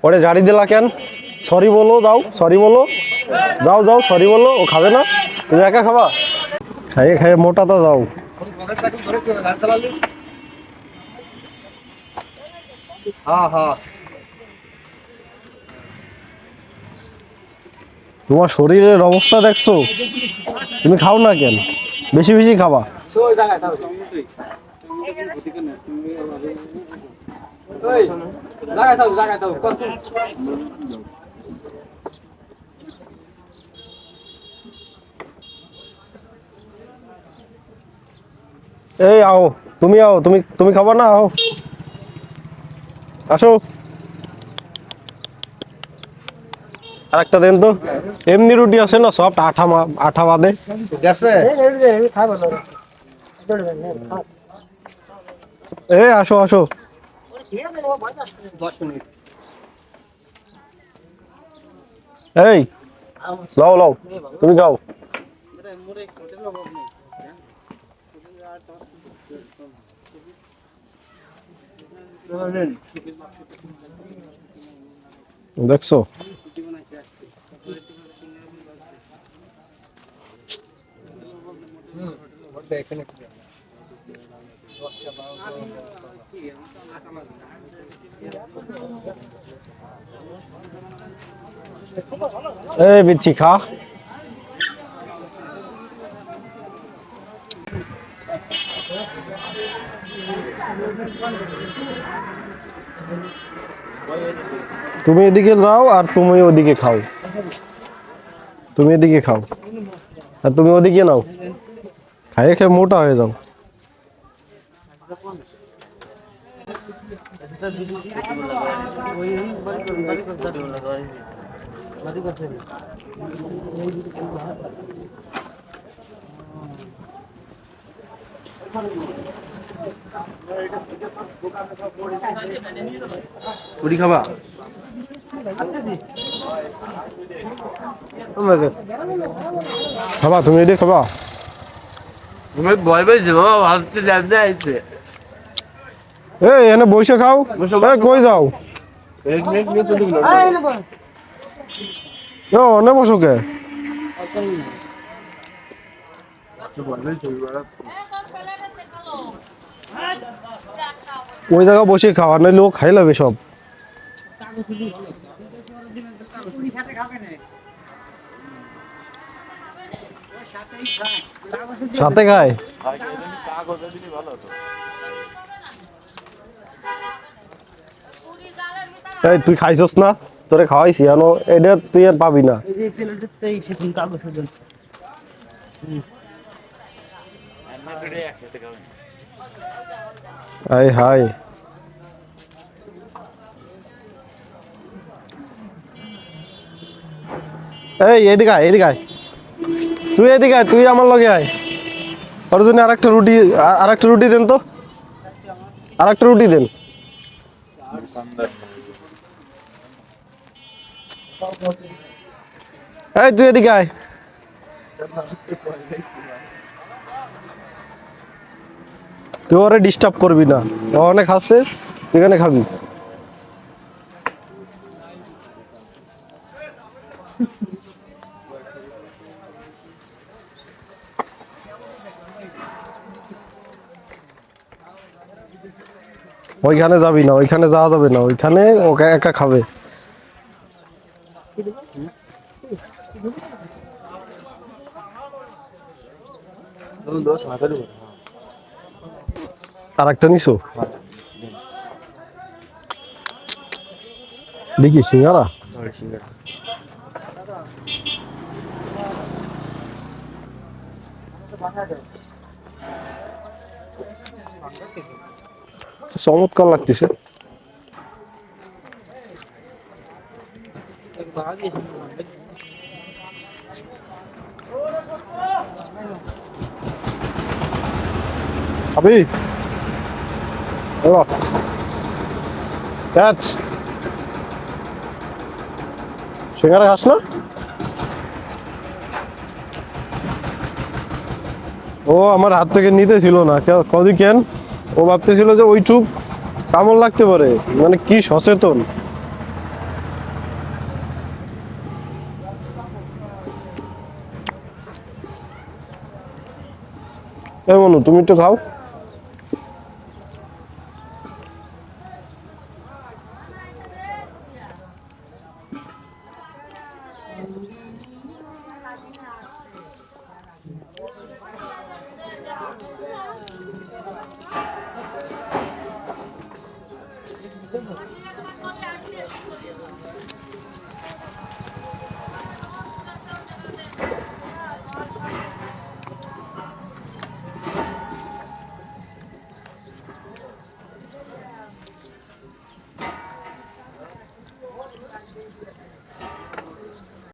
ওরে ঝাড়ি দিলা কেন? সরি বলো, যাও সরি বলো, যাও যাও সরি বলো। ও খাবে না, তুমি একা খাবা? খাইয়ে খাইয়ে মোটা তো যাও। হ্যাঁ হ্যাঁ তোমার শরীরের অবস্থা দেখছো? তুমি খাও না কেন? বেশি বেশি খাবা। এই আও, তুমি আও, তুমি তুমি খাবা না? আও, আসো। আর একটা দেন তো, এমনি রুটি আছে না সফট, আঠা আঠা বাদে। গেছে এই আসো আসো। 10 মিনিট এই লাও লাও, তুমি খাও। দেখছো? এখানে এই বিচ্ছি খা। তুমি এদিকে যাও আর তুমি ওদিকে খাও। তুমি এদিকে খাও আর তুমি ওদিকে নাও। খাইয়ে খেয়ে মোটা হয়ে যাও। পুরি খাবা? খাবা, তুমি এদিকে খাবা। তুমি ভয় পেয়েছি বাবা, ভাবতে জানতে আইছে। এই এনে বসে খাও। এই কই যাও? ও অনে বসো কে? ওই জায়গা বসে খাওয়া, নইলে ও খাই লাবে সব। সাথে খায়। এই তুই খাইছস না? তোরে খাওয়াইছি, এনো এটা তুই আর পাবি না। আয় হায়। এই এদিকে আয়, এদিকে আয়। তুই এদিকে আয়, তুই আমার লগে আয়। ওর জন্য আরেকটা রুটি, আরেকটা রুটি দেন তো। আরেকটা রুটি দেন। এই তুই এদিকে আয়। তুই ওরে ডিস্টার্ব করবি না, ও অনেক হাসছে, তুই এখানে খাবি। ওইখানে যাবি না, ওইখানে যাওয়া যাবে না, ওইখানে ওকে একা খাবে। আর একটা নিছো দেখি সিঙ্গারা। চমৎকার লাগতেছে। খাবি? সিঙ্গারা খাস না? ও আমার হাত থেকে নিতে ছিল না, কদি কেন? ও ভাবতেছিল যে ওইটুক কামড় লাগতে পারে, মানে কি সচেতন। এই মনু তুমি একটু খাও।